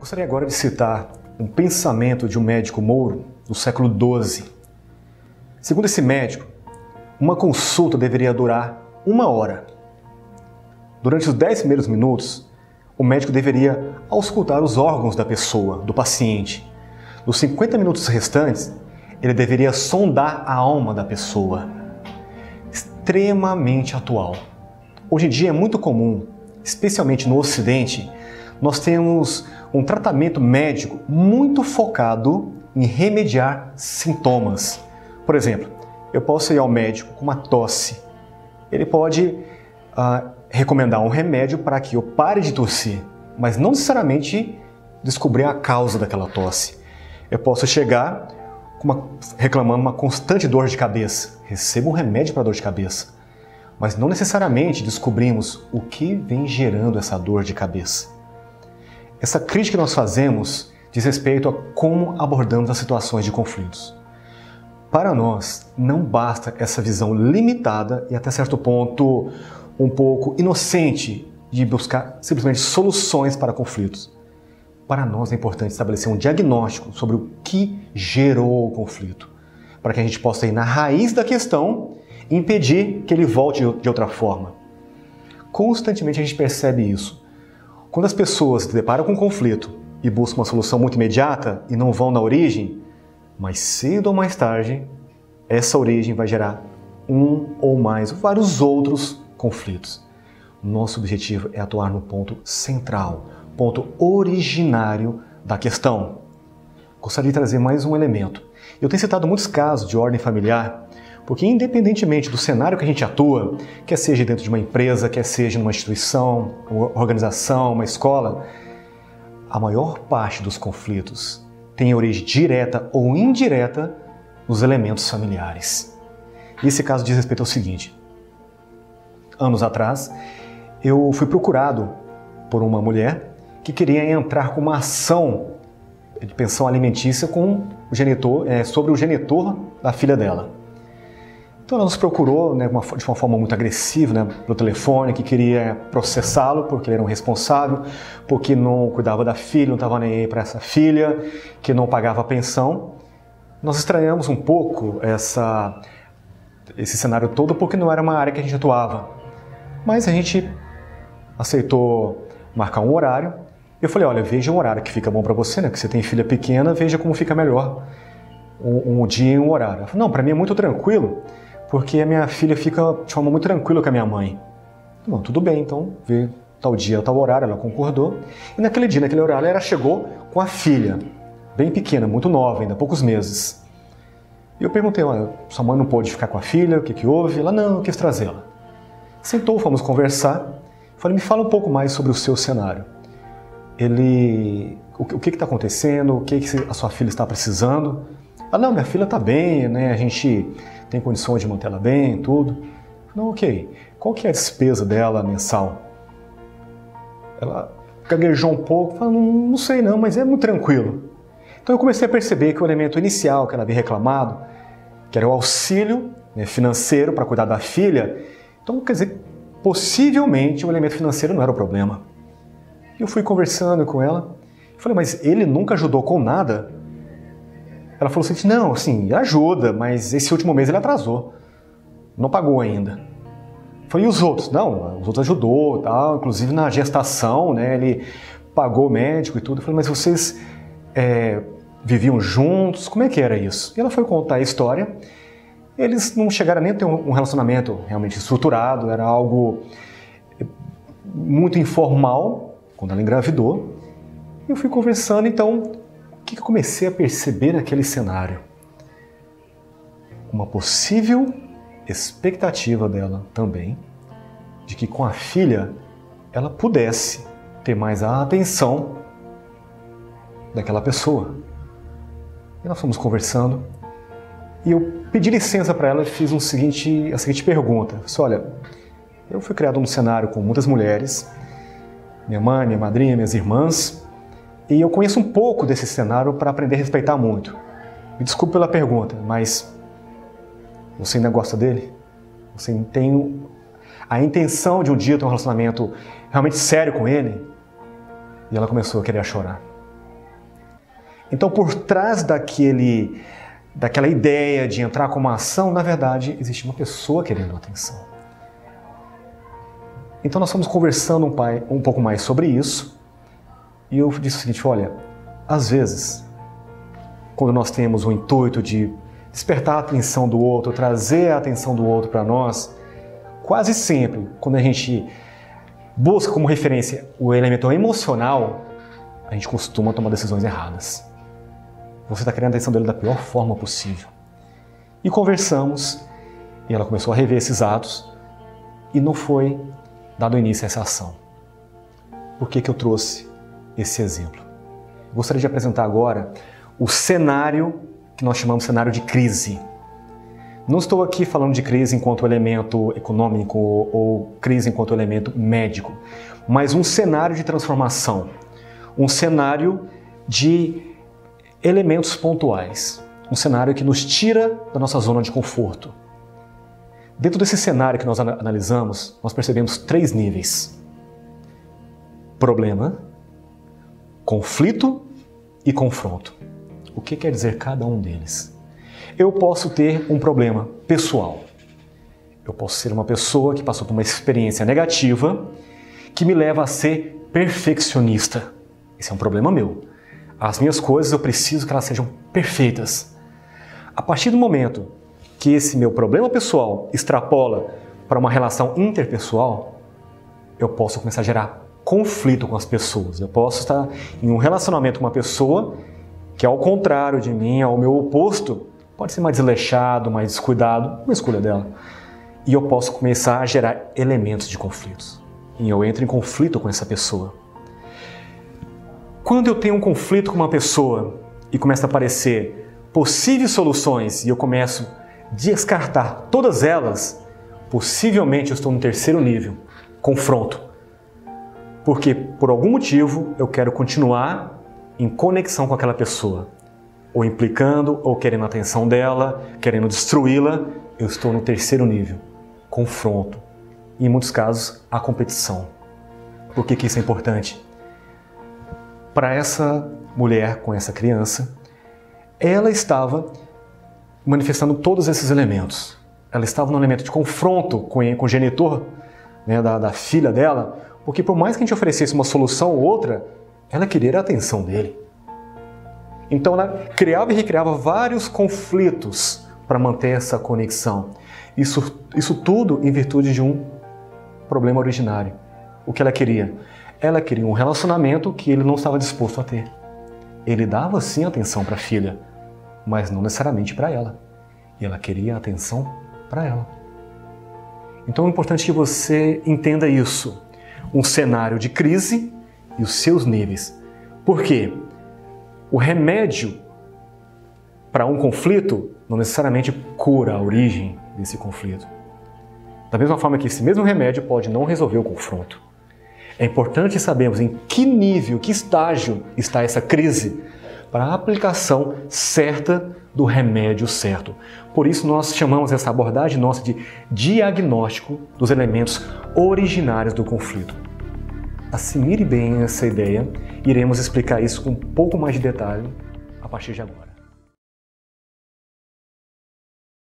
Gostaria agora de citar um pensamento de um médico mouro do século XII. Segundo esse médico, uma consulta deveria durar 1 hora. Durante os 10 primeiros minutos, o médico deveria auscultar os órgãos da pessoa, do paciente. Nos 50 minutos restantes, ele deveria sondar a alma da pessoa. Extremamente atual. Hoje em dia é muito comum, especialmente no Ocidente, nós temos um tratamento médico muito focado em remediar sintomas. Por exemplo, eu posso ir ao médico com uma tosse. Ele pode recomendar um remédio para que eu pare de tossir, mas não necessariamente descobrir a causa daquela tosse. Eu posso chegar reclamando uma constante dor de cabeça. Recebo um remédio para dor de cabeça, mas não necessariamente descobrimos o que vem gerando essa dor de cabeça. Essa crítica que nós fazemos diz respeito a como abordamos as situações de conflitos. Para nós, não basta essa visão limitada e até certo ponto um pouco inocente de buscar simplesmente soluções para conflitos. Para nós é importante estabelecer um diagnóstico sobre o que gerou o conflito, para que a gente possa ir na raiz da questão e impedir que ele volte de outra forma. Constantemente a gente percebe isso. Quando as pessoas se deparam com um conflito e buscam uma solução muito imediata e não vão na origem, mais cedo ou mais tarde, essa origem vai gerar um ou mais, vários outros conflitos. Nosso objetivo é atuar no ponto central, ponto originário da questão. Gostaria de trazer mais um elemento. Eu tenho citado muitos casos de ordem familiar, porque independentemente do cenário que a gente atua, quer seja dentro de uma empresa, quer seja numa instituição, uma organização, uma escola, a maior parte dos conflitos tem origem direta ou indireta nos elementos familiares. E esse caso diz respeito ao seguinte. Anos atrás, eu fui procurado por uma mulher que queria entrar com uma ação de pensão alimentícia com o genitor, sobre o genitor da filha dela. Então ela nos procurou de uma forma muito agressiva, pelo telefone, que queria processá-lo porque ele era um responsável, porque não cuidava da filha, não estava nem aí para essa filha, que não pagava a pensão. Nós estranhamos um pouco esse cenário todo porque não era uma área que a gente atuava. Mas a gente aceitou marcar um horário. Eu falei, olha, veja um horário que fica bom para você, porque você tem filha pequena, veja como fica melhor um dia e um horário. Ela falou, não, para mim é muito tranquilo, porque a minha filha fica de forma muito tranquila com a minha mãe. Bom, tudo bem, então vê tal dia, tal horário, ela concordou. E naquele dia, naquele horário, ela chegou com a filha, bem pequena, muito nova ainda, poucos meses. E eu perguntei, olha, sua mãe não pôde ficar com a filha, o que houve? Ela, não, eu quis trazê-la. Sentou, fomos conversar. Falei, me fala um pouco mais sobre o seu cenário. O que está acontecendo? O que a sua filha está precisando? Ah, não, minha filha está bem, a gente tem condições de manter ela bem, tudo. Não, ok. Qual que é a despesa dela mensal? Ela gaguejou um pouco, falou, não sei não, mas é muito tranquilo. Então eu comecei a perceber que o elemento inicial que ela havia reclamado, que era o auxílio financeiro para cuidar da filha, então quer dizer, possivelmente o elemento financeiro não era o problema. Eu fui conversando com ela, falei, mas ele nunca ajudou com nada? Ela falou assim, não, assim, ajuda, mas esse último mês ele atrasou, não pagou ainda. Eu falei, e os outros? Não, os outros ajudou, tal, inclusive na gestação, ele pagou o médico e tudo. Eu falei, mas vocês viviam juntos? Como é que era isso? E ela foi contar a história. Eles não chegaram nem a ter um relacionamento realmente estruturado, era algo muito informal, quando ela engravidou. Eu fui conversando, então, o que eu comecei a perceber naquele cenário? Uma possível expectativa dela também, de que com a filha ela pudesse ter mais a atenção daquela pessoa. E nós fomos conversando, e eu pedi licença para ela e fiz a seguinte pergunta. Eu disse, olha, eu fui criado num cenário com muitas mulheres, minha mãe, minha madrinha, minhas irmãs, e eu conheço um pouco desse cenário para aprender a respeitar muito. Me desculpe pela pergunta, mas você ainda gosta dele? Você tem a intenção de um dia ter um relacionamento realmente sério com ele? E ela começou a querer chorar. Então, por trás daquela ideia de entrar com uma ação, na verdade, existe uma pessoa querendo atenção. Então, nós fomos conversando um pouco mais sobre isso, e eu disse o seguinte: olha, às vezes, quando nós temos o intuito de despertar a atenção do outro, trazer a atenção do outro para nós, quase sempre, quando a gente busca como referência o elemento emocional, a gente costuma tomar decisões erradas. Você está querendo a atenção dele da pior forma possível. E conversamos, e ela começou a rever esses atos, e não foi dado início a essa ação. Por que eu trouxe esse exemplo? Gostaria de apresentar agora o cenário que nós chamamos de cenário de crise. Não estou aqui falando de crise enquanto elemento econômico ou crise enquanto elemento médico, mas um cenário de transformação, um cenário de elementos pontuais, um cenário que nos tira da nossa zona de conforto. Dentro desse cenário que nós analisamos, nós percebemos 3 níveis: problema, conflito e confronto. O que quer dizer cada um deles? Eu posso ter um problema pessoal. Eu posso ser uma pessoa que passou por uma experiência negativa que me leva a ser perfeccionista. Esse é um problema meu. As minhas coisas eu preciso que elas sejam perfeitas. A partir do momento que esse meu problema pessoal extrapola para uma relação interpessoal, eu posso começar a gerar conflito com as pessoas. Eu posso estar em um relacionamento com uma pessoa que, ao contrário de mim, ao meu oposto, pode ser mais desleixado, mais descuidado, uma escolha dela. E eu posso começar a gerar elementos de conflitos. E eu entro em conflito com essa pessoa. Quando eu tenho um conflito com uma pessoa e começa a aparecer possíveis soluções e eu começo a descartar todas elas, possivelmente eu estou no 3º nível, confronto. Porque, por algum motivo, eu quero continuar em conexão com aquela pessoa. Ou implicando, ou querendo a atenção dela, querendo destruí-la, eu estou no 3º nível, confronto. E, em muitos casos, a competição. Por que isso é importante? Para essa mulher com essa criança, ela estava manifestando todos esses elementos. Ela estava no elemento de confronto com o genitor, né, da filha dela, porque por mais que a gente oferecesse uma solução ou outra, ela queria a atenção dele. Então ela criava e recriava vários conflitos para manter essa conexão. Isso tudo em virtude de um problema originário. O que ela queria? Ela queria um relacionamento que ele não estava disposto a ter. Ele dava sim atenção para a filha, mas não necessariamente para ela. E ela queria atenção para ela. Então é importante que você entenda isso. Um cenário de crise e os seus níveis. Por quê? O remédio para um conflito não necessariamente cura a origem desse conflito. Da mesma forma que esse mesmo remédio pode não resolver o confronto. É importante sabermos em que nível, que estágio está essa crise para a aplicação certa do remédio certo. Por isso nós chamamos essa abordagem nossa de diagnóstico dos elementos originários do conflito. Assimile bem essa ideia e iremos explicar isso com um pouco mais de detalhe a partir de agora.